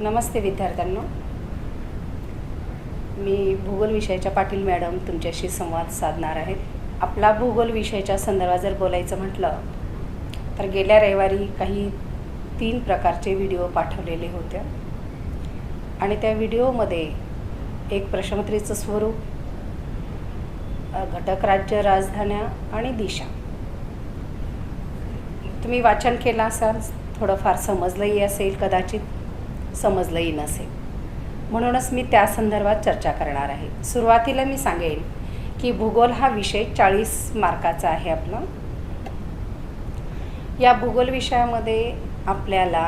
नमस्ते विद्यार्थ्यांनो, मी भूगोल विषयाच्या पाटील मॅडम तुमच्याशी संवाद साधणार आहेत. आपला भूगोल विषयाच्या संदर्भात जर बोलायचं म्हटलं तर गेल्या रविवारी काही 3 प्रकारचे व्हिडिओ पाठवलेले होते आणि त्या व्हिडिओमध्ये एक प्रश्नपत्रिकेचं स्वरूप, घटक राज्य, राजधान्या आणि दिशा तुम्ही वाचन केलं असाल, थोडंफार समजलंही असेल, कदाचित समजलंही नसेल, म्हणूनच मी त्या संदर्भात चर्चा करणार आहे. सुरुवातीला मी सांगेन की भूगोल हा विषय 40 मार्काचा आहे. आपला या भूगोल विषयामध्ये आपल्याला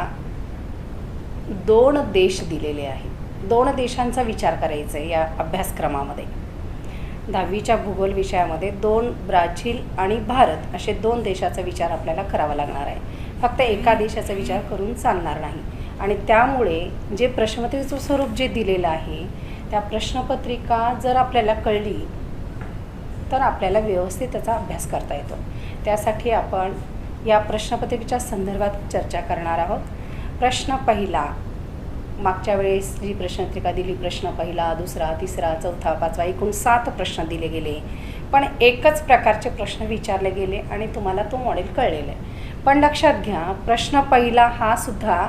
2 देश दिलेले आहेत. 2 देशांचा विचार करायचा आहे या अभ्यासक्रमामध्ये. 10वीच्या भूगोल विषयामध्ये 2 ब्राझील आणि भारत असे 2 देशाचा विचार आपल्याला करावा लागणार आहे. फक्त एका देशाचा विचार करून चालणार नाही. आणि त्यामुळे जे प्रश्नपत्रिकेचं स्वरूप जे दिलेलं आहे, त्या प्रश्नपत्रिका जर आपल्याला कळली तर आपल्याला व्यवस्थित त्याचा अभ्यास करता येतो. त्यासाठी आपण या प्रश्नपत्रिकेच्या संदर्भात चर्चा करणार आहोत. प्रश्न पहिला, मागच्या वेळेस जी प्रश्नपत्रिका दिली, प्रश्न पहिला, दुसरा, तिसरा, चौथा, पाचवा, एकूण 7 प्रश्न दिले गेले, पण एकच प्रकारचे प्रश्न विचारले गेले आणि तुम्हाला तो मॉडेल कळलेला आहे. पण लक्षात घ्या, प्रश्न पहिला हा सुद्धा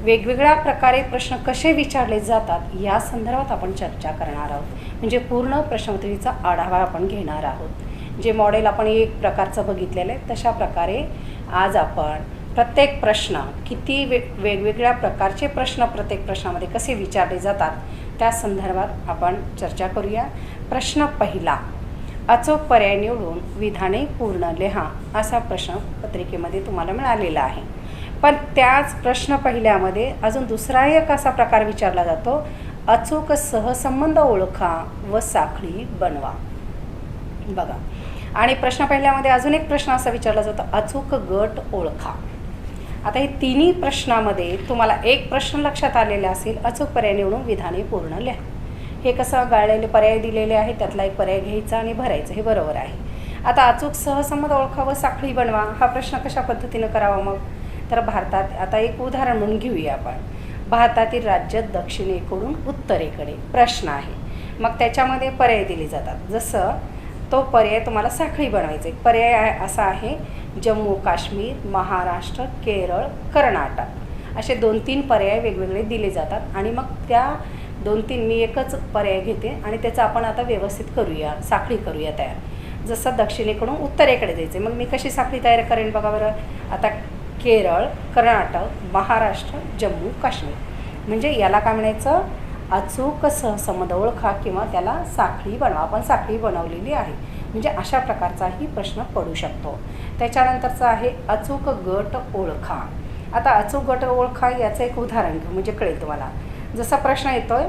वेगवेगळ्या प्रकारे प्रश्न कसे विचारले जातात या संदर्भात आपण चर्चा करणार आहोत. म्हणजे पूर्ण प्रश्नपत्रिकेचा आढावा आपण घेणार आहोत. जे मॉडेल आपण एक प्रकारचं बघितलेलं आहे, तशा प्रकारे आज आपण प्रत्येक प्रश्न किती वेगवेगळ्या प्रकारचे प्रश्न प्रत्येक प्रश्नामध्ये कसे विचारले जातात त्या संदर्भात आपण चर्चा करूया. प्रश्न पहिला, अचूक पर्याय निवडून विधाने पूर्ण लिहा असा प्रश्न पत्रिकेमध्ये तुम्हाला मिळालेला आहे. पण त्याच प्रश्न पहिल्यामध्ये अजून दुसरा एक असा प्रकार विचारला जातो, अचूक सहसंबंध ओळखा व साखळी बनवा. बघा, आणि प्रश्न पहिल्यामध्ये अजून एक प्रश्न असा विचारला जातो, अचूक गट ओळखा. आता हे तिन्ही प्रश्नामध्ये तुम्हाला एक प्रश्न लक्षात आलेला असेल, अचूक पर्याय निवडून विधाने पूर्ण लिहा. हे कसं गाळलेले पर्याय दिलेले आहे, त्यातला एक पर्याय घ्यायचा आणि भरायचं, हे बरोबर आहे. आता अचूक सहसंबंध ओळखा व साखळी बनवा हा प्रश्न कशा पद्धतीनं करावा? मग तर भारतात, आता एक उदाहरण म्हणून घेऊया आपण. भारतातील राज्य दक्षिणेकडून उत्तरेकडे प्रश्न आहे. मग त्याच्यामध्ये पर्याय दिले जातात. जसं तो पर्याय तुम्हाला साखळी बनवायचा आहे. पर्याय असा आहे, जम्मू काश्मीर, महाराष्ट्र, केरळ, कर्नाटक असे 2-3 पर्याय वेगवेगळे दिले जातात. आणि मग त्या 2-3 मी एकच पर्याय घेते आणि त्याचं आपण आता व्यवस्थित करूया, साखळी करूया तयार. जसं दक्षिणेकडून उत्तरेकडे जायचं आहे, मग मी कशी साखळी तयार करेन बघा बरं. आता केरळ, कर्नाटक, महाराष्ट्र, जम्मू काश्मीर, म्हणजे याला काय म्हणायचं, अचूक सहसंबंध ओळखा किंवा त्याला साखळी बनवा. आपण साखळी बनवलेली आहे. म्हणजे अशा प्रकारचाही प्रश्न पडू शकतो. त्याच्यानंतरचा आहे अचूक गट ओळखा. आता अचूक गट ओळखा याचं एक उदाहरण घेऊ म्हणजे कळेल तुम्हाला. जसा प्रश्न येतोय,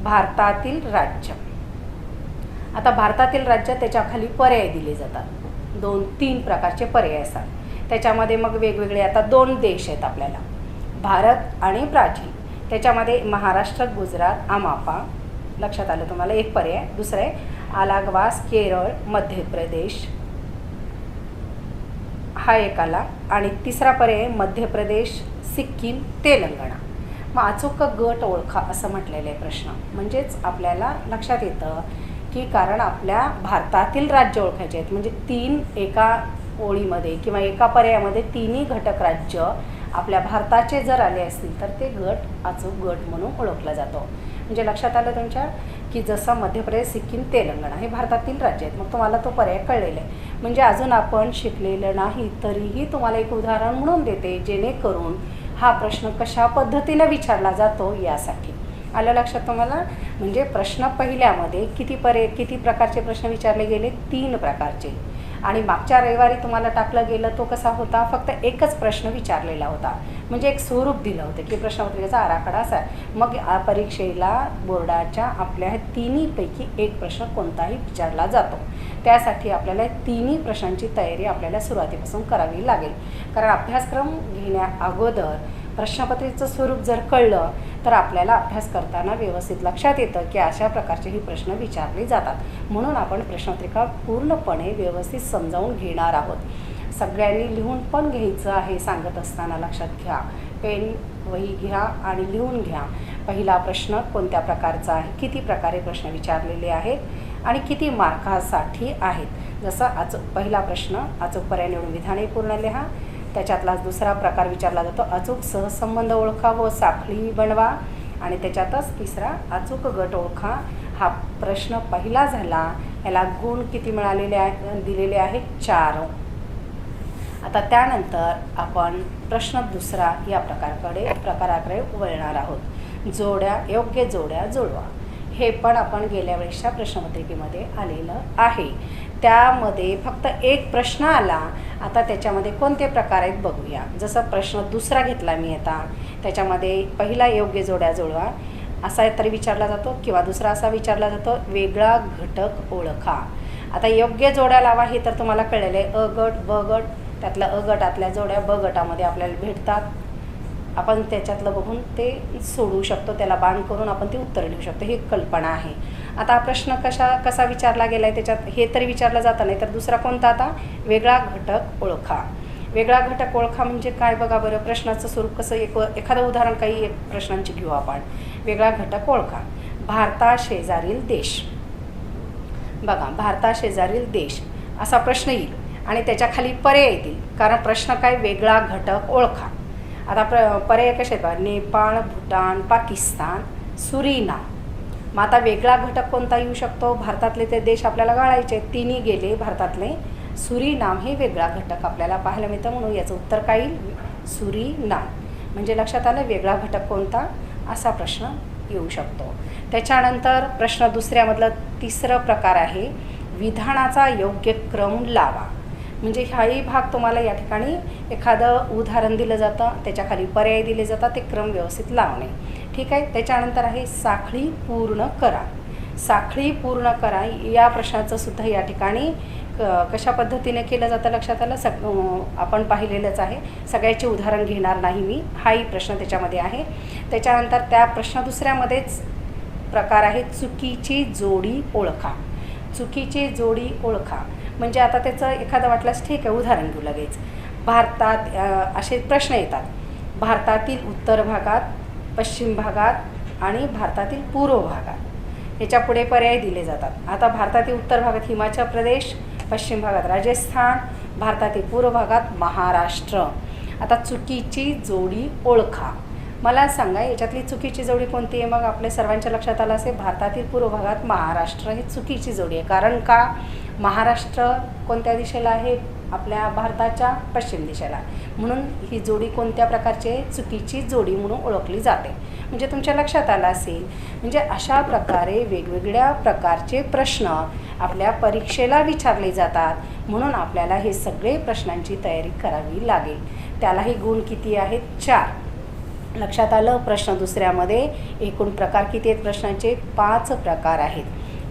भारतातील राज्य. आता भारतातील राज्य, त्याच्याखाली पर्याय दिले जातात. 2-3 प्रकारचे पर्याय असतात. त्याच्यामध्ये मग वेगवेगळे आता 2 देश आहेत आपल्याला, भारत आणि ब्राझील. त्याच्यामध्ये महाराष्ट्र, गुजरात, आमापा, लक्षात आलं तुम्हाला, एक पर्याय. दुसरं आहे अलागवास, केरळ, मध्य प्रदेश, हा एक आला. आणि तिसरा पर्याय मध्य प्रदेश, सिक्कीम, तेलंगणा. मग अचूक गट ओळखा असं म्हटलेलं आहे प्रश्न. म्हणजेच आपल्याला लक्षात येतं की कारण आपल्या भारतातील राज्य ओळखायचे आहेत, म्हणजे 3 एका ओळीमध्ये किंवा एका पर्यायामध्ये 3ही घटक राज्य आपल्या भारताचे जर आले असतील तर ते गट अचूक गट म्हणून ओळखला जातो. म्हणजे लक्षात आलं तुमच्या की जसं मध्य प्रदेश, सिक्कीम, तेलंगणा हे भारतातील राज्य आहेत. मग तुम्हाला तो पर्याय कळलेला आहे. म्हणजे अजून आपण शिकलेलं नाही तरीही तुम्हाला एक उदाहरण म्हणून देते, जेणेकरून हा प्रश्न कशा पद्धतीनं विचारला जातो यासाठी. आलं लक्षात तुम्हाला? म्हणजे प्रश्न पहिल्यामध्ये किती प्रकारचे प्रश्न विचारले गेले? 3 प्रकारचे. आणि मागच्या रविवारी तुम्हाला टाकलं गेलं तो कसा होता, फक्त एकच प्रश्न विचारलेला होता. म्हणजे एक स्वरूप दिलं होतं की प्रश्नपत्रिकेचा आराखडा असा. मग परीक्षेला बोर्डाच्या आपल्या 3पैकी एक प्रश्न कोणताही विचारला जातो. त्यासाठी आपल्याला 3 प्रश्नांची तयारी आपल्याला सुरुवातीपासून करावी लागेल. कारण अभ्यासक्रम घेण्या अगोदर प्रश्नपत्रिकेचं स्वरूप जर कळलं तर आपल्याला अभ्यास करताना व्यवस्थित लक्षात येतं की अशा प्रकारचे ही प्रश्न विचारले जातात. म्हणून आपण प्रश्नपत्रिका पूर्णपणे व्यवस्थित समजावून घेणार आहोत. सगळ्यांनी लिहून पण घ्यायचं आहे सांगत असताना लक्षात घ्या, पेन वही घ्या आणि लिहून घ्या. पहिला प्रश्न कोणत्या प्रकारचा आहे, किती प्रकारे प्रश्न विचारलेले आहेत आणि किती मार्कासाठी आहेत. जसं पहिला प्रश्न अचूक पर्याय निवडून विधाने पूर्ण लिहा. त्याच्यातला दुसरा प्रकार विचारला जातो अचूक सहसंबंध ओळखा व साखळी बनवा. आणि त्याच्यातच तिसरा अचूक गट ओळखा. हा प्रश्न पहिला झाला. याला गुण किती दिलेले आहेत 4. आता त्यानंतर आपण प्रश्न दुसरा या प्रकाराकडे वळणार आहोत. योग्य जोड्या जुळवा. हे पण आपण गेल्या वेळेसच्या प्रश्नपत्रिकेमध्ये आलेलं आहे. त्यामध्ये फक्त एक प्रश्न आला. आता त्याच्यामध्ये कोणते प्रकार आहेत बघूया. जसं प्रश्न दुसरा घेतला मी आता, त्याच्यामध्ये पहिला योग्य जोड्या जुळवा असा तरी विचारला जातो किंवा दुसरा असा विचारला जातो वेगळा घटक ओळखा. आता योग्य जोड्या लावा हे तर तुम्हाला कळलेलं आहे. अ गट ब गट, त्यातल्या अ गटातल्या जोड्या ब गटामध्ये आपल्याला भेटतात. आपण त्याच्यातलं बघून ते सोडवू शकतो, त्याला बाण करून आपण ते उत्तर लिहू शकतो. ही कल्पना आहे. आता हा प्रश्न कसा विचारला गेला आहे त्याच्यात हे तरी विचारलं जातं नाही तर दुसरा कोणता आता वेगळा घटक ओळखा. वेगळा घटक ओळखा म्हणजे काय बघा बरं. प्रश्नाचं स्वरूप कसं एखादं उदाहरण काही एक प्रश्नांची घेऊ आपण. वेगळा घटक ओळखा. भारताशेजारील देश. बघा भारताशेजारील देश असा प्रश्न येईल आणि त्याच्या खाली पर्याय येतील. कारण प्रश्न काय वेगळा घटक ओळखा. आता पर्याय कसे आहेत? नेपाळ, भूटान, पाकिस्तान, सुरिनाम. मग आता वेगळा घटक कोणता येऊ शकतो? भारतातले ते देश आपल्याला गाळायचे, तिन्ही गेले भारतातले. सुरिनाम हे वेगळा घटक आपल्याला पाहायला मिळतं म्हणून याचं उत्तर काय येईल? सुरिनाम. म्हणजे लक्षात आलं वेगळा घटक कोणता असा प्रश्न येऊ शकतो. त्याच्यानंतर प्रश्न दुसऱ्यामधलं तिसरं प्रकार आहे विधानाचा योग्य क्रम लावा. म्हणजे हाही भाग तुम्हाला या ठिकाणी एखादं उदाहरण दिलं जातं, त्याच्याखाली पर्याय दिले जातात, ते क्रम व्यवस्थित लावणे. ठीक आहे. त्याच्यानंतर आहे साखळी पूर्ण करा. साखळी पूर्ण करा या प्रश्नाचं सुद्धा या ठिकाणी कशा पद्धतीने केलं जातं लक्षात आलं. आपण पाहिलेलंच आहे. सगळ्याचे उदाहरण घेणार नाही मी. हाही प्रश्न त्याच्यामध्ये आहे. त्याच्यानंतर त्या प्रश्न दुसऱ्यामध्येच प्रकार आहे चुकीची जोडी ओळखा. चुकीची जोडी ओळखा म्हणजे आता त्याचं एखादं वाटल्यास ठीक आहे उदाहरण घेऊ लगेच. भारतात असे प्रश्न येतात. भारतातील उत्तर भागात, पश्चिम भागात आणि भारतातील पूर्व भागात याच्या पुढे पर्याय दिले जातात. आता भारतातील उत्तर भागात हिमाचल प्रदेश, पश्चिम भागात राजस्थान, भारतातील पूर्व भागात महाराष्ट्र. आता चुकीची जोडी ओळखा. मला सांगा याच्यातली चुकीची जोडी कोणती आहे? मग आपल्या सर्वांच्या लक्षात आलं असेल भारतातील पूर्व भागात महाराष्ट्र ही चुकीची जोडी आहे. कारण का? महाराष्ट्र कोणत्या दिशेला आहे? आपल्या भारताच्या पश्चिम दिशेला. म्हणून ही जोडी कोणत्या प्रकारची आहे? चुकीची जोडी म्हणून ओळखली जाते. म्हणजे तुमच्या लक्षात आलं असेल. म्हणजे अशा प्रकारे वेगवेगळ्या प्रकारचे प्रश्न आपल्या परीक्षेला विचारले जातात. म्हणून आपल्याला हे सगळे प्रश्नांची तयारी करावी लागेल. त्यालाही गुण किती आहेत? 4. लक्षात आलं. प्रश्न दुसऱ्यामध्ये एकूण प्रकार किती आहेत प्रश्नांचे? 5 प्रकार आहेत.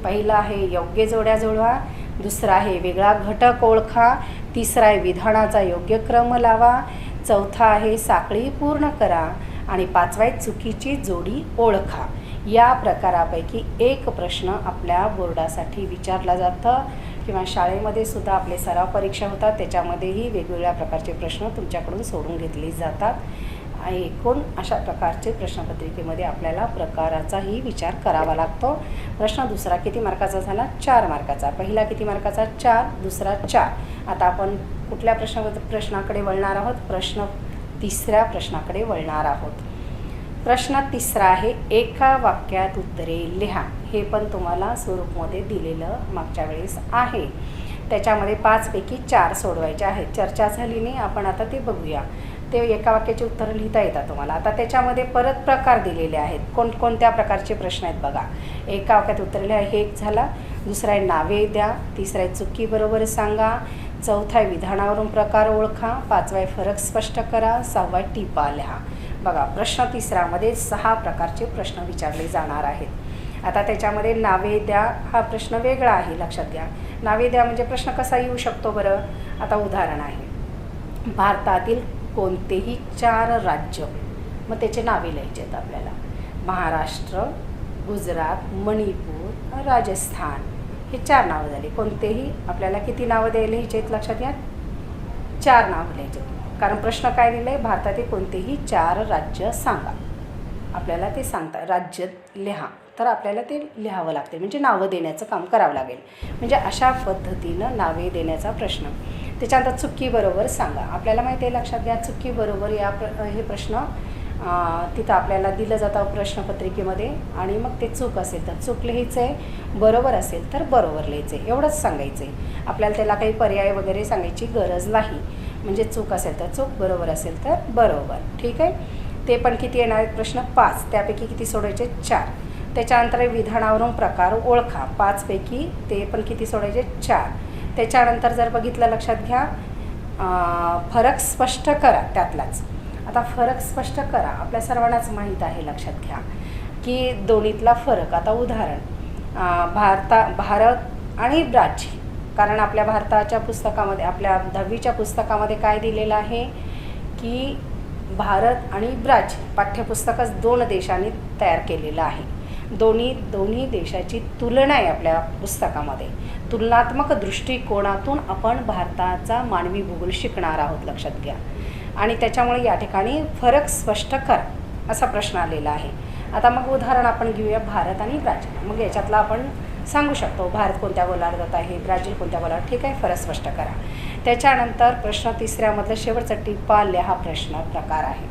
पहिला आहे योग्य जोड्या जुळवा. दुसरा आहे वेगळा घटक ओळखा. तिसरा आहे विधानाचा योग्य क्रम लावा. चौथा आहे साखळी पूर्ण करा. आणि 5वा आहे चुकीची जोडी ओळखा. या प्रकारापैकी एक प्रश्न आपल्या बोर्डासाठी विचारला जातं किंवा शाळेमध्ये सुद्धा आपले सराव परीक्षा होतात त्याच्यामध्येही वेगवेगळ्या प्रकारचे प्रश्न तुमच्याकडून सोडून घेतले जातात. एकूण अशा प्रकारचे प्रश्नपत्रिकेमध्ये आपल्याला प्रकाराचाही विचार करावा लागतो. प्रश्न दुसरा किती मार्काचा झाला? 4 मार्काचा. पहिला किती मार्काचा? 4. दुसरा 4. आता आपण कुठल्या प्रश्नाकडे वळणार आहोत? तिसऱ्या प्रश्नाकडे वळणार आहोत. प्रश्न तिसरा आहे एका वाक्यात उत्तरे लिहा. हे पण तुम्हाला स्वरूपमध्ये दिलेलं मागच्या वेळेस आहे. त्याच्यामध्ये 5 पैकी 4 सोडवायचे आहेत. चर्चा झाली नाही, आपण आता ते बघूया. ते एका वाक्याचे उत्तर लिहिता येतात तुम्हाला. आता त्याच्यामध्ये परत प्रकार दिलेले आहेत. कोणत्या प्रकारचे प्रश्न आहेत बघा. एका वाक्यात उत्तर लिहा हे एक झाला. दुसरा आहे नावे द्या. तिसरा आहे चुकी बरोबर सांगा. चौथा आहे विधानावरून प्रकार ओळखा. 5वा आहे फरक स्पष्ट करा. 6वा आहे टिपा लिहा. बघा प्रश्न तिसऱ्यामध्ये 6 प्रकारचे प्रश्न विचारले जाणार आहेत. आता त्याच्यामध्ये नावे द्या हा प्रश्न वेगळा आहे, लक्षात घ्या. नावे द्या म्हणजे प्रश्न कसा येऊ शकतो बरं? आता उदाहरण आहे भारतातील कोणतेही 4 राज्य, मग त्याचे नावे लिहायचे आहेत आपल्याला. महाराष्ट्र, गुजरात, मणिपूर, राजस्थान हे 4 नावं झाली. कोणतेही आपल्याला किती नावं लिहायचे आहेत लक्षात घ्या? 4 नावं लिहायचे आहेत. कारण प्रश्न काय दिलं आहे, भारतातील कोणतेही 4 राज्य सांगा. आपल्याला ते सांगता राज्य लिहा, तर आपल्याला ते लिहावं लागते, म्हणजे नावं देण्याचं काम करावं लागेल. म्हणजे अशा पद्धतीनं नावे देण्याचा प्रश्न. त्याच्यानंतर चुकी बरोबर सांगा. आपल्याला माहिती आहे, लक्षात घ्या, चुकी बरोबर हे प्रश्न तिथं आपल्याला दिलं जातं प्रश्नपत्रिकेमध्ये. आणि मग ते चूक असेल तर चूक लिहायचं आहे, बरोबर असेल तर बरोबर लिहायचं आहे, एवढंच सांगायचं आहे. आपल्याला त्याला काही पर्याय वगैरे सांगायची गरज नाही. म्हणजे चूक असेल तर चूक, बरोबर असेल तर बरोबर. ठीक आहे. ते पण किती येणार आहेत प्रश्न? 5. त्यापैकी किती सोडायचे? 4. त्याच्यानंतर विधानावरून प्रकार ओळखा. 5 पैकी ते पण किती सोडायचे? 4. त्याच्यानंतर जर बघितलं, लक्षात घ्या, फरक स्पष्ट करा त्यातलाच. आता फरक स्पष्ट करा आपल्या सर्वांनाच माहीत आहे, लक्षात घ्या, की दोन्हीतला फरक. आता उदाहरण, भारत आणि ब्राझील. कारण आपल्या भारताच्या पुस्तकामध्ये, आपल्या 10वीच्या पुस्तकामध्ये काय दिलेलं आहे की भारत आणि ब्राझील पाठ्यपुस्तकच 2 देशांनी तयार केलेलं आहे. दोन्ही देशाची तुलना आहे आपल्या पुस्तकामध्ये. तुलनात्मक दृष्टिकोनातून आपण भारताचा मानवी भूगोल शिकणार आहोत, लक्षात घ्या. आणि त्याच्यामुळे या ठिकाणी फरक स्पष्ट करा असा प्रश्न आलेला आहे. आता मग उदाहरण आपण घेऊया, भारत आणि ब्राझील. मग याच्यातला आपण सांगू शकतो भारत कोणत्या गोलार्धात आहे, ब्राझील कोणत्या गोलार्धात. ठीक आहे, फरक स्पष्ट करा. त्याच्यानंतर प्रश्न 3मधलं शेवटचा टिपा लिहा प्रश्न प्रकार आहे.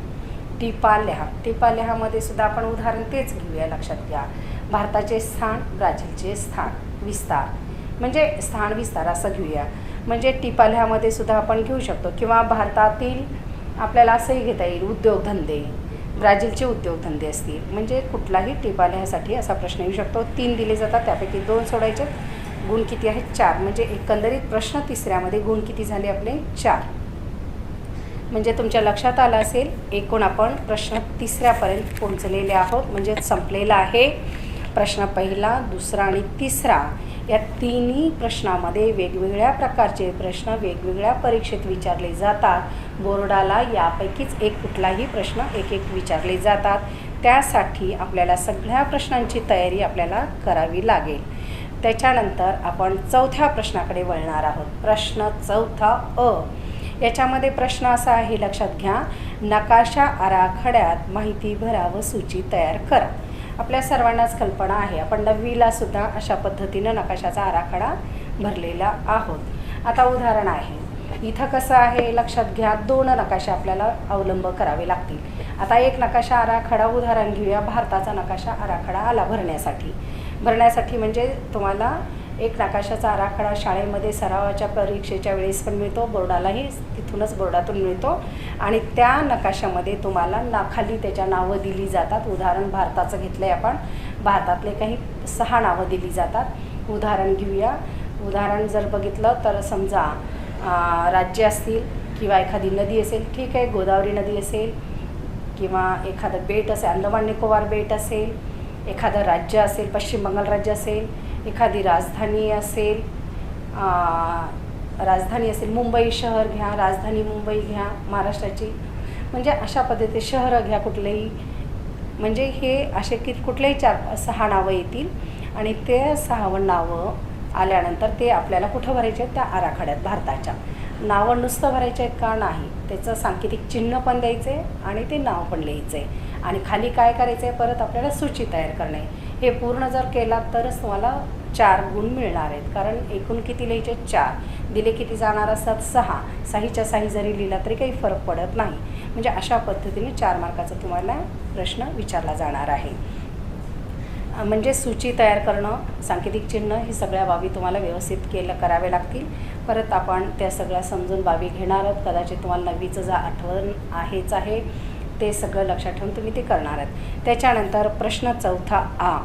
टिपा लिहा. टिपा लिहामध्ये सुद्धा आपण उदाहरण तेच घेऊया, लक्षात घ्या. भारताचे स्थान, ब्राझीलचे स्थान विस्तार, म्हणजे स्थान विस्तार असं घेऊया. म्हणजे टिपा लिहामध्ये सुद्धा आपण घेऊ शकतो. किंवा भारतातील आपल्याला असंही घेता येईल, उद्योगधंदे, ब्राझीलचे उद्योगधंदे असतील. म्हणजे कुठलाही टिपा लिहासाठी असा प्रश्न येऊ शकतो. 3 दिले जातात, त्यापैकी 2 सोडायचे. गुण किती आहेत? 4. म्हणजे एकंदरीत प्रश्न 3मध्ये गुण किती झाले आपले? 4. म्हणजे तुमच्या लक्षात आलं असेल, एकूण आपण प्रश्न 3पर्यंत पोहोचलेले आहोत. म्हणजे संपलेला आहे प्रश्न 1, 2 आणि 3. या तिन्ही प्रश्नामध्ये वेगवेगळ्या प्रकारचे प्रश्न वेगवेगळ्या परीक्षेत विचारले जातात. बोर्डाला यापैकीच एक कुठलाही प्रश्न एक विचारले जातात. त्यासाठी आपल्याला सगळ्या प्रश्नांची तयारी आपल्याला करावी लागेल. त्याच्यानंतर आपण 4थ्या प्रश्नाकडे वळणार आहोत. प्रश्न 4 अ. याच्यामध्ये प्रश्न असा आहे, लक्षात घ्या, नकाशा आराखड्यात माहिती भरा व सूची तयार करा. आपल्या सर्वांनाच कल्पना आहे, आपण 9वीला सुद्धा अशा पद्धतीनं नकाशाचा आराखडा भरलेला आहोत. आता उदाहरण आहे, इथं कसं आहे, लक्षात घ्या, 2 नकाशे आपल्याला अवलंब करावे लागतील. आता एक नकाशा आराखडा उदाहरण घेऊया. भारताचा नकाशा आराखडा आला भरण्यासाठी म्हणजे तुम्हाला एक नकाशाचा आराखडा शाळेमध्ये सरावाच्या परीक्षेच्या वेळेस पण मिळतो, बोर्डालाही बोर्डातून मिळतो. आणि त्या नकाशामध्ये तुम्हाला खाली त्याच्या नावं दिली जातात. उदाहरण भारताचं घेतलं आहे आपण, भारतातले काही 6 नावं दिली जातात. उदाहरण घेऊया. उदाहरण जर बघितलं तर समजा राज्य असतील किंवा एखादी नदी असेल. ठीक आहे, गोदावरी नदी असेल किंवा एखादं बेट असेल, अंदमान निकोबार बेट असेल, एखादं राज्य असेल, पश्चिम बंगाल राज्य असेल, एखादी राजधानी असेल, मुंबई शहर घ्या, राजधानी मुंबई घ्या महाराष्ट्राची. म्हणजे अशा पद्धतीने शहरं घ्या कुठलेही. म्हणजे हे असे की कुठलेही 4-6 नावं येतील आणि ते 6 नावं आल्यानंतर ते आपल्याला कुठं भरायचे आहेत? त्या आराखड्यात. भारताच्या नावं नुसतं भरायचे आहेत का? नाही, त्याचं सांकेतिक चिन्ह पण द्यायचं आहे आणि ते नाव पण लिहायचं आहे. आणि खाली काय करायचं आहे? परत आपल्याला सूची तयार करणे. हे पूर्ण जर केला तरच तुम्हाला 4 गुण मिळणार आहेत. कारण एकूण किती लिहायचे? 4. दिले किती जाणार असतात? 6. 6च्या 6 जरी लिहिला तरी काही फरक पडत नाही. म्हणजे अशा पद्धतीने 4 मार्काचा तुम्हाला प्रश्न विचारला जाणार आहे. म्हणजे सूची तयार करणं, सांकेतिक चिन्ह, ही सगळ्या बाबी तुम्हाला व्यवस्थित कराव्या लागतील. परत आपण त्या सगळ्या समजून बाबी घेणार आहोत. कदाचित तुम्हाला 9वीचं जर आठवण आहेच आहे, ते सगळं लक्षात ठेवून तुम्ही ते करणार आहात. त्याच्यानंतर प्रश्न 4 आ.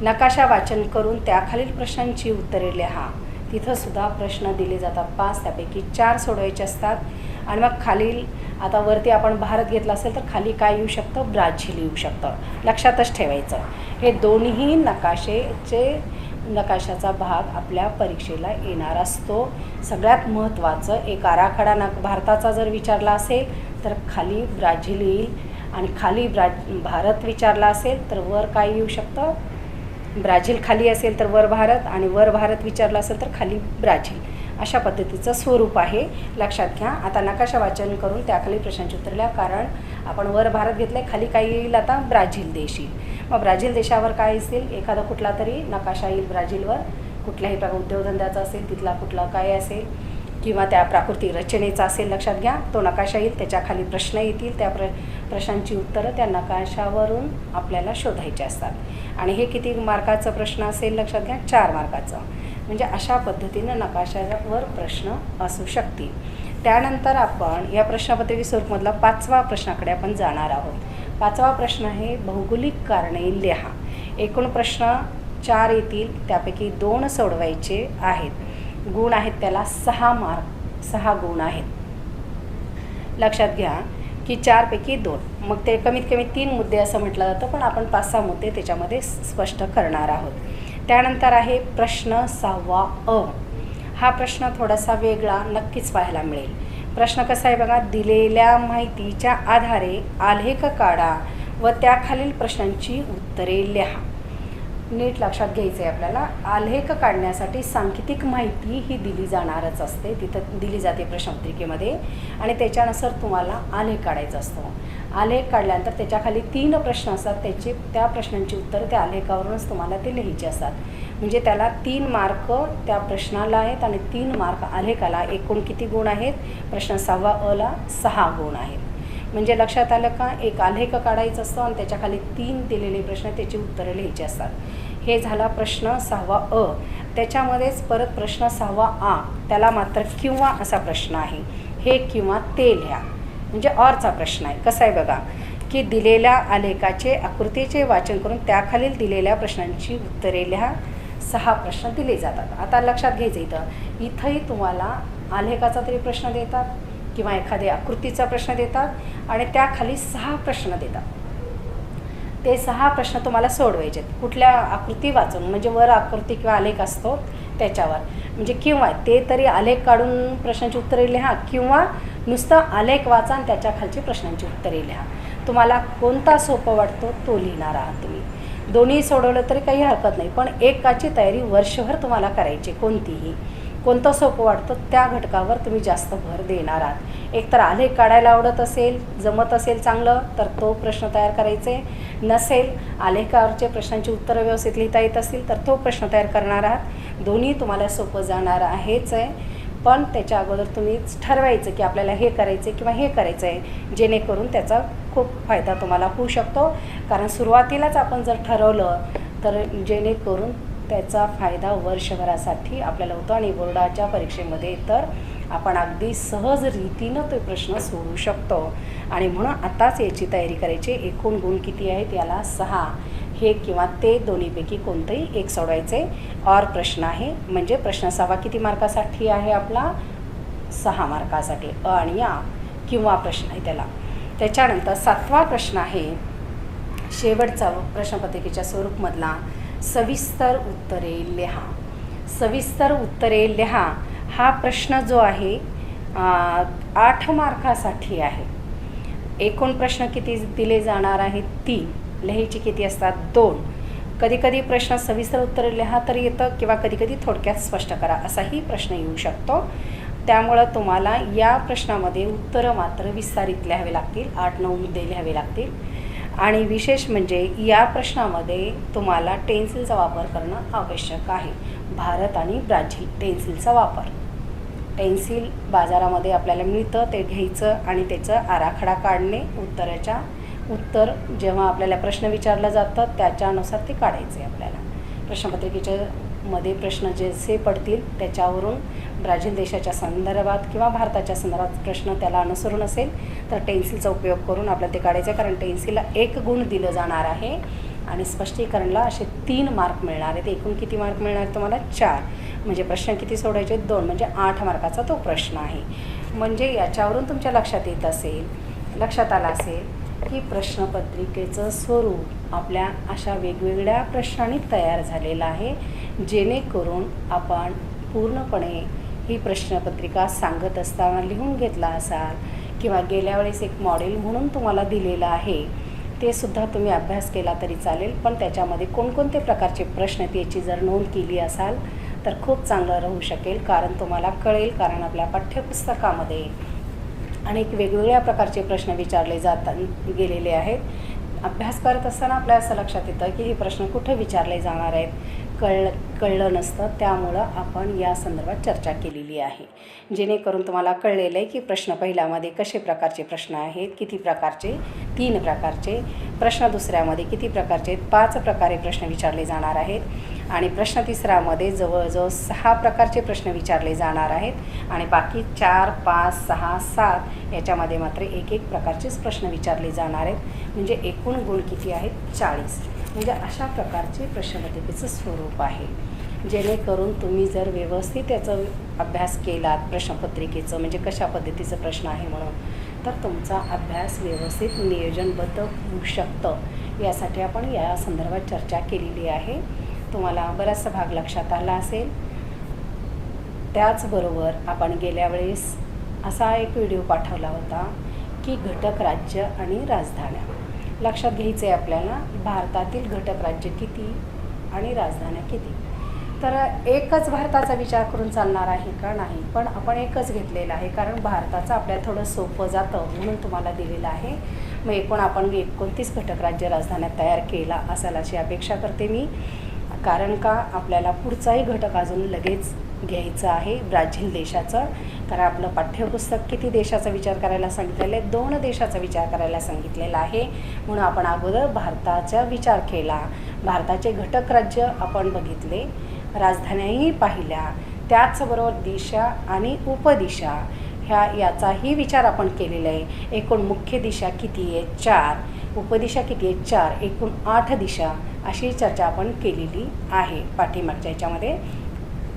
नकाशा वाचन करून त्याखालील प्रश्नांची उत्तरे लिहा. तिथंसुद्धा प्रश्न दिले जातात 5, त्यापैकी 4 सोडवायचे असतात. आणि मग खालील, आता वरती आपण भारत घेतला असेल तर खाली काय येऊ शकतं? ब्राझील येऊ शकतं. लक्षातच ठेवायचं. हे दोन्ही नकाशाचा भाग आपल्या परीक्षेला येणार असतो. सगळ्यात महत्त्वाचं, एक आराखडा भारताचा जर विचारला असेल तर खाली ब्राझील येईल आणि खाली भारत विचारला असेल तर वर काय येऊ शकतं? ब्राझील खाली असेल तर वर भारत, आणि वर भारत विचारला असेल तर खाली ब्राझील. अशा पद्धतीचं स्वरूप आहे, लक्षात घ्या. आता नकाशा वाचन करून त्याखाली प्रश्नांची उत्तरे लिहा. कारण आपण वर भारत घेतलं आहे, खाली काय येईल आता ब्राझील देश येईल. मग ब्राझील देशावर काय येईल, एखादा कुठला तरी नकाशा येईल ब्राझीलवर, कुठल्याही प्रकार उद्योगधंद्याचा असेल, तिथला कुठला काय असेल किंवा त्या प्राकृतिक रचनेचा असेल, लक्षात घ्या. तो नकाशा येईल, त्याच्याखाली प्रश्न येतील, त्या प्रश्नांची उत्तरं त्या नकाशावरून आपल्याला शोधायचे असतात. आणि हे किती मार्काचं प्रश्न असेल, लक्षात घ्या, 4 मार्काचं. म्हणजे अशा पद्धतीनं नकाशावर प्रश्न असू शकतील. त्यानंतर आपण या प्रश्नपत्रिके स्वरूपमधला 5वा प्रश्नाकडे आपण जाणार आहोत. 5वा प्रश्न आहे भौगोलिक कारणे लिहा. एकूण प्रश्न 4 येतील, त्यापैकी 2 सोडवायचे आहेत. गुण आहेत त्याला 6 गुण आहेत. लक्षात घ्या की 4 पैकी 2, मग ते कमीत कमी 3 मुद्दे असं म्हटलं जातं, पण आपण 5-6 मुद्दे त्याच्यामध्ये स्पष्ट करणार आहोत. त्यानंतर आहे प्रश्न 6वा अ. हा प्रश्न थोडासा वेगळा नक्कीच पाहायला मिळेल. प्रश्न कसा आहे बघा, दिलेल्या माहितीच्या आधारे आलेख काढा व त्याखालील प्रश्नांची उत्तरे लिहा. नीट लक्षात घ्यायचं आहे आपल्याला. आलेख काढण्यासाठी सांकेतिक माहिती ही दिली जाणारच असते, तिथं दिली जाते प्रश्नपत्रिकेमध्ये, आणि त्याच्यानुसार तुम्हाला आलेख काढायचा असतो. आलेख काढल्यानंतर त्याच्याखाली 3 प्रश्न असतात, त्या प्रश्नांची उत्तरं त्या आलेखावरूनच तुम्हाला ते लिहायचे असतात. म्हणजे त्याला 3 मार्क त्या प्रश्नाला आहेत आणि 3 मार्क आलेखाला. एकूण किती गुण आहेत, प्रश्न 6वा अ ला 6 गुण आहेत. म्हणजे लक्षात आलं का, एक आलेख काढायचा असतो आणि त्याच्याखाली 3 दिलेले प्रश्न, त्याची उत्तरं लिहायची असतात. हे झाला प्रश्न 6वा अ. त्याच्यामध्येच परत प्रश्न 6वा आ, त्याला मात्र किंवा असा प्रश्न आहे. हे किंवा ते लिहा, म्हणजे ऑरचा प्रश्न आहे. कसा आहे बघा की दिलेल्या आलेखाचे आकृतीचे वाचन करून त्याखालील दिलेल्या प्रश्नांची उत्तरे लिहा. 6 प्रश्न दिले जातात. आता लक्षात घ्यायचं, इथंही तुम्हाला आलेखाचा तरी प्रश्न देतात किंवा एखाद्या आकृतीचा प्रश्न देतात आणि त्याखाली 6 प्रश्न देतात. ते 6 प्रश्न तुम्हाला सोडवायचे आहेत. कुठल्या आकृती वाचून, म्हणजे वर आकृती किंवा आलेख असतो त्याच्यावर, म्हणजे किंवा ते तरी आलेख काढून प्रश्नांची उत्तरे लिहा किंवा नुसतं आलेख वाचा आणि त्याच्या खालची प्रश्नांची उत्तरे लिहा. तुम्हाला कोणता सोपं वाटतो तो लिहिणार आहात तुम्ही. दोन्ही सोडवलं तरी काही हरकत नाही, पण एकाची तयारी वर्षभर तुम्हाला करायची. कोणतं सोपं वाटतं त्या घटकावर तुम्ही जास्त भर देणार आहात. एकतर आलेख काढायला आवडत असेल, जमत असेल चांगलं, तर तो प्रश्न तयार करायचे. नसेल, आलेखावरचे प्रश्नांची उत्तरं व्यवस्थित लिहिता येत असतील तर तो प्रश्न तयार करणार आहात. दोन्ही तुम्हाला सोपं जाणार आहेच आहे, पण त्याच्या अगोदर तुम्ही ठरवायचं की आपल्याला हे करायचं आहे किंवा हे करायचं आहे, जेणेकरून त्याचा खूप फायदा तुम्हाला होऊ शकतो. कारण सुरुवातीलाच आपण जर ठरवलं तर जेणेकरून त्याचा फायदा वर्षभरासाठी आपल्याला होतो आणि बोर्डाच्या परीक्षेमध्ये तर आपण अगदी सहज रीतीनं ते प्रश्न सोडवू शकतो. आणि म्हणून आताच याची तयारी करायची. एकूण गुण किती आहेत, याला 6. हे किंवा ते दोन्हीपैकी कोणतंही एक सोडवायचे. और प्रश्न आहे, म्हणजे प्रश्न 6वा किती मार्कासाठी आहे आपला, 6 मार्कासाठी. अ आणि आ किंवा प्रश्न आहे त्याला. त्याच्यानंतर 7वा प्रश्न आहे शेवटचा प्रश्नपत्रिकेच्या स्वरूपमधला, सविस्तर उत्तरे लिहा. सविस्तर उत्तरे लिहा हा प्रश्न जो आहे 8 मार्कासाठी आहे. एकूण प्रश्न किती दिले जाणार आहेत, 3. लिहायचे किती असतात, 2. कधीकधी प्रश्न सविस्तर उत्तरे लिहा तर येतं किंवा कधीकधी थोडक्यात स्पष्ट करा असाही प्रश्न येऊ शकतो. त्यामुळं तुम्हाला या प्रश्नामध्ये उत्तरं मात्र विस्तारित लिहावे लागतील, 8-9 मुद्दे लिहावे लागतील. आणि विशेष म्हणजे या प्रश्नामध्ये तुम्हाला टेन्सिलचा वापर करणं आवश्यक आहे. भारत आणि ब्राझील टेन्सिलचा वापर. टेन्सिल बाजारामध्ये आपल्याला मिळतं, ते घ्यायचं आणि त्याचं आराखडा काढणे. उत्तर जेव्हा आपल्याला प्रश्न विचारला जातं त्याच्यानुसार ते काढायचे आपल्याला. प्रश्नपत्रिकेच्यामध्ये प्रश्न जसे पडतील त्याच्यावरून ब्राझील देशाच्या संदर्भात किंवा भारताच्या संदर्भात प्रश्न त्याला अनुसरून असेल तर टेन्सिलचा उपयोग करून आपल्याला ते काढायचं आहे. कारण टेन्सिलला 1 गुण दिलं जाणार आहे आणि स्पष्टीकरणला असे 3 मार्क मिळणार आहेत. एकूण किती मार्क मिळणार तुम्हाला, 4. म्हणजे प्रश्न किती सोडायचे, 2. म्हणजे 8 मार्काचा तो प्रश्न आहे. म्हणजे याच्यावरून तुमच्या लक्षात आलं असेल की प्रश्नपत्रिकेचं स्वरूप आपल्या अशा वेगवेगळ्या प्रश्नांनी तयार झालेलं आहे, जेणेकरून आपण पूर्णपणे ही प्रश्नपत्रिका सांगत असताना लिहून घेतला असाल किंवा गेल्या वेळेस एक मॉडेल म्हणून तुम्हाला दिलेलं आहे, ते सुद्धा तुम्ही अभ्यास केला तरी चालेल. पण त्याच्यामध्ये कोणकोणते प्रकारचे प्रश्न आहेत याची जर नोंद केली असाल तर खूप चांगलं राहू शकेल, कारण तुम्हाला कळेल. कारण आपल्या पाठ्यपुस्तकामध्ये अनेक वेगवेगळ्या प्रकारचे प्रश्न विचारले गेलेले आहेत. अभ्यास करत असताना आपल्याला असं लक्षात येतं की हे प्रश्न कुठे विचारले जाणार आहेत, कळलं नसतं. त्यामुळं आपण या संदर्भात चर्चा केलेली आहे, जेणेकरून तुम्हाला कळलेलं आहे की प्रश्न पहिल्यामध्ये कसे प्रकारचे प्रश्न आहेत, किती प्रकारचे, 3 प्रकारचे प्रश्न. दुसऱ्यामध्ये किती प्रकारचे, 5 प्रकारे प्रश्न विचारले जाणार आहेत. आणि प्रश्न तिसऱ्यामध्ये जवळजवळ 6 प्रकारचे प्रश्न विचारले जाणार आहेत. आणि बाकी 4, 5, 6, 7 याच्यामध्ये मात्र एक प्रकारचेच प्रश्न विचारले जाणार आहेत. म्हणजे एकूण गुण किती आहेत, 40. म्हणजे अशा प्रकारचे प्रश्नपत्रिकेचं स्वरूप आहे. जेणेकरून तुम्ही जर व्यवस्थित याचा अभ्यास केलात प्रश्नपत्रिकेचं, म्हणजे कशा पद्धतीचं प्रश्न आहे म्हणून, तर तुमचा अभ्यास व्यवस्थित नियोजनबद्ध होऊ शकतं. यासाठी आपण या संदर्भात चर्चा केलेली आहे. तुम्हाला बराचसा भाग लक्षात आला असेल. त्याचबरोबर आपण गेल्या वेळेस असा एक व्हिडिओ पाठवला होता की घटक राज्य आणि राजधान्या. लक्षात घ्यायचं आहे आपल्याला, भारतातील घटक राज्य किती आणि राजधान्या किती. तर एकच भारताचा विचार करून चालणार आहे का, नाही. पण आपण एकच घेतलेला आहे, कारण भारताचं आपल्याला थोडं सोपं जातं म्हणून तुम्हाला दिलेलं आहे. मग एकूण आपण 29 घटक राज्य राजधान्या तयार केला असाल अशी अपेक्षा करते मी. कारण का आपल्याला पुढचाही घटक अजून लगेच घ्यायचं आहे, ब्राझील देशाचं. कारण आपलं पाठ्यपुस्तक किती देशाचा विचार करायला सांगितलेलं आहे, 2 देशाचा विचार करायला सांगितलेला आहे. म्हणून आपण अगोदर भारताचा विचार केला. भारताचे घटक राज्य आपण बघितले, राजधान्याही पाहिल्या. त्याचबरोबर दिशा आणि उपदिशा याचाही विचार आपण केलेला आहे. एकूण मुख्य दिशा किती आहे, 4. उपदिशा किती आहे, 4. एकूण 8 दिशा. अशी चर्चा आपण केलेली आहे पाठीमागच्या याच्यामध्ये.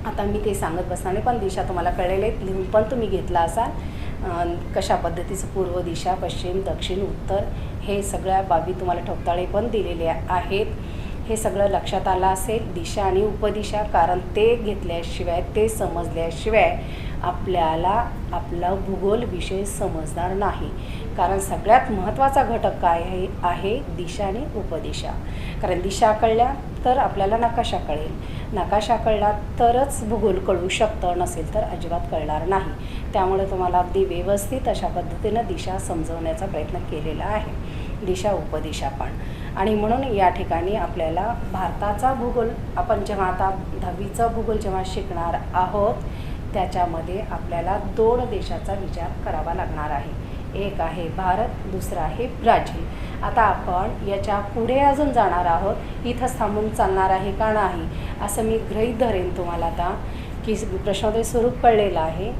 आता मी ते सांगत बसणार नाही, पण दिशा तुम्हाला कळलेले आहेत, लिहून पण तुम्ही घेतला असाल. कशा पद्धतीचं पूर्व दिशा, पश्चिम, दक्षिण, उत्तर हे सगळ्या बाबी तुम्हाला ठोकताळे पण दिलेले आहेत. हे सगळं लक्षात आलं असेल. दिशा आणि उपदिशा, कारण ते घेतल्याशिवाय, ते समजल्याशिवाय आपल्याला आपला भूगोल विषय समजणार नाही. कारण सगळ्यात महत्त्वाचा घटक काय आहे दिशा आणि उपदिशा. कारण दिशा कळल्या तर आपल्याला नकाशा कळेल, नकाशा कळला तरच भूगोल कळू शकतं, नसेल तर अजिबात कळणार नाही. त्यामुळे तुम्हाला अगदी व्यवस्थित अशा पद्धतीनं दिशा समजवण्याचा प्रयत्न केलेला आहे, दिशा उपदिशा पण. आणि म्हणून या ठिकाणी आपल्याला भारताचा भूगोल, आपण जेव्हा आता 10वीचा भूगोल जेव्हा शिकणार आहोत, त्याच्यामध्ये आपल्याला 2 देशाचा विचार करावा लागणार आहे. एक आहे भारत, दुसरा आहे ब्राझील. आता आपण याच्या पुढे अजून जाणार आहोत. इथंच थांबून चालणार आहे का नाही असं मी गृहीत धरेन तुम्हाला आता, की प्रश्नोत्तरी स्वरूप कळलेलं आहे.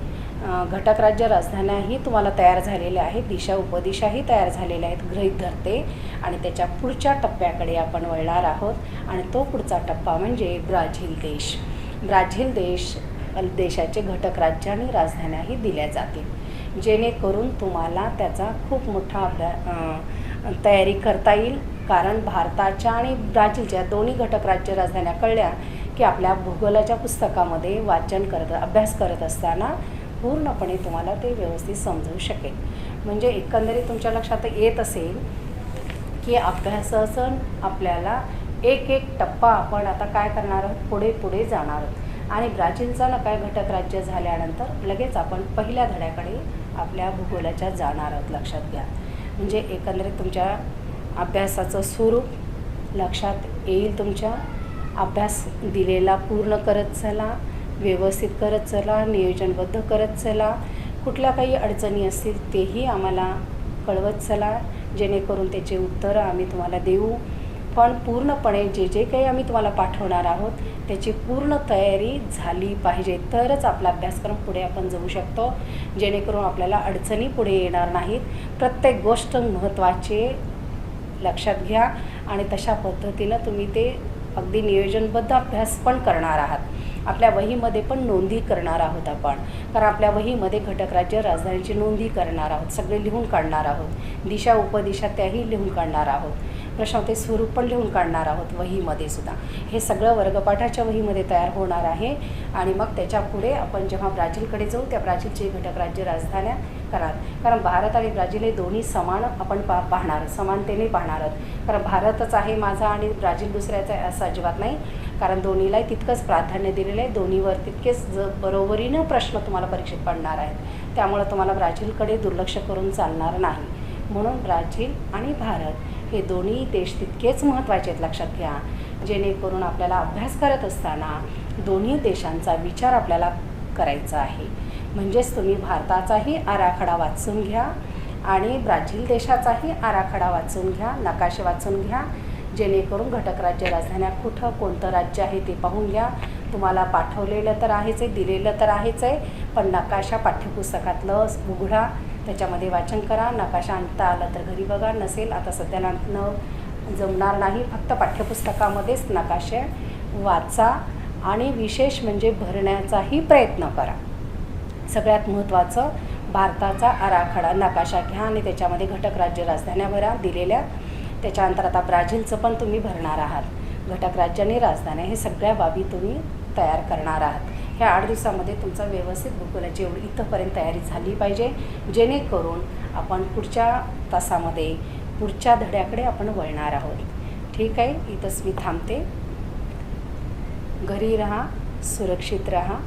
घटक राज्य राजधान्याही तुम्हाला तयार झालेल्या आहेत, दिशा उपदिशाही तयार झालेल्या आहेत गृहीत धरते. आणि त्याच्या पुढच्या टप्प्याकडे आपण वळणार आहोत. आणि तो पुढचा टप्पा म्हणजे ब्राझील देश. ब्राझील देशाचे घटक राज्य आणि राजधान्याही दिल्या जातील, जेणेकरून तुम्हाला त्याचा खूप मोठा तयारी करता येईल. कारण भारताच्या आणि ब्राझीलच्या दोन्ही घटक राज्य राजधान्या कळल्या की आपल्या भूगोलाच्या पुस्तकामध्ये अभ्यास करत असताना पूर्णपणे तुम्हाला ते व्यवस्थित समजू शकेल. म्हणजे एकंदरीत तुमच्या लक्षात येत असेल की अभ्यासाचं आपल्याला एक टप्पा आपण आता काय करणार आहोत, पुढे जाणार आहोत. आणि ब्राझीलचा काय घटक राज्य झाल्यानंतर लगेच आपण पहिल्या धड्याकडे आपल्या भूगोलाच्या जाणार आहोत, लक्षात घ्या. म्हणजे एकंदरीत तुमच्या अभ्यासाचं स्वरूप लक्षात येईल. तुमच्या अभ्यास दिलेला पूर्ण करत चला, व्यवस्थित करत चला, नियोजनबद्ध करत चला. कुठल्या काही अडचणी असतील तेही आम्हाला कळवत चला, जेणेकरून त्याचे उत्तरं आम्ही तुम्हाला देऊ. पण पूर्णपणे जे काही आम्ही तुम्हाला पाठवणार आहोत त्याची पूर्ण तयारी झाली पाहिजे, तरच आपला अभ्यासक्रम पुढे आपण जाऊ शकतो, जेणेकरून आपल्याला अडचणी पुढे येणार नाहीत. प्रत्येक गोष्ट महत्त्वाची लक्षात घ्या आणि तशा पद्धतीनं तुम्ही ते अगदी नियोजनबद्ध अभ्यास पण करणार आहात. आपल्या वहीमध्ये पण नोंदी करणार आहोत आपण, कारण आपल्या वहीमध्ये घटक राज्य राजधानीची नोंदी करणार आहोत, सगळे लिहून काढणार आहोत. दिशा उपदिशा त्याही लिहून काढणार आहोत. प्रश्नोत्तरी स्वरूप पण लिहून काढणार आहोत वहीमध्ये सुद्धा. हे सगळं वर्गपाठाच्या वहीमध्ये तयार होणार आहे. आणि मग त्याच्या पुढे आपण जेव्हा ब्राझीलकडे जाऊ, त्या ब्राझीलचे घटक राज्य राजधान्या करणार, कारण भारत आणि ब्राझील हे दोन्ही समान आपण पाहणार, समानतेने पाहणार आहोत. कारण भारतच आहे माझा आणि ब्राझील दुसऱ्याचा आहे असं अजिबात नाही, कारण दोन्हीलाही तितकंच प्राधान्य दिलेलं आहे. दोन्हीवर तितकेच बरोबरीनं प्रश्न तुम्हाला परीक्षेत पडणार आहेत. त्यामुळं तुम्हाला ब्राझीलकडे दुर्लक्ष करून चालणार नाही. म्हणून ब्राझील आणि भारत हे दोन्ही देश तितकेच महत्त्वाचे आहेत, लक्षात घ्या. जेणेकरून आपल्याला अभ्यास करत असताना दोन्ही देशांचा विचार आपल्याला करायचा आहे. म्हणजेच तुम्ही भारताचाही आराखडा वाचून घ्या आणि ब्राझील देशाचाही आराखडा वाचून घ्या, नकाशे वाचून घ्या, जेणेकरून घटक राज्य राजधान्या कुठं कोणतं राज्य आहे ते पाहून घ्या. तुम्हाला पाठवलेलं तर आहेच आहे, दिलेलं तर आहेच आहे, पण नकाशा पाठ्यपुस्तकातलं उघडा, त्याच्यामध्ये वाचन करा. नकाशा आणता आला तर घरी बघा, नसेल आता सध्याला जमणार नाही, फक्त पाठ्यपुस्तकामध्येच नकाशे वाचा आणि विशेष म्हणजे भरण्याचाही प्रयत्न करा. सगळ्यात महत्त्वाचं भारताचा आराखडा नकाशा घ्या आणि त्याच्यामध्ये घटक राज्य राजधान्या भरा दिलेल्या. त्याच्यानंतर आता ब्राझीलचं पण तुम्ही भरणार आहात. घटक राज्य आणि राजधान्या हे सगळ्या बाबी तुम्ही तयार करणार आहात. ह्या 8 दिवसामध्ये तुमचा व्यवस्थित भूगोलाची एवढी इथंपर्यंत तयारी झाली पाहिजे, जेणेकरून आपण पुढच्या तासामध्ये पुढच्या धड्याकडे आपण वळणार आहोत. ठीक आहे, इथंच मी थांबते. घरी राहा, सुरक्षित राहा.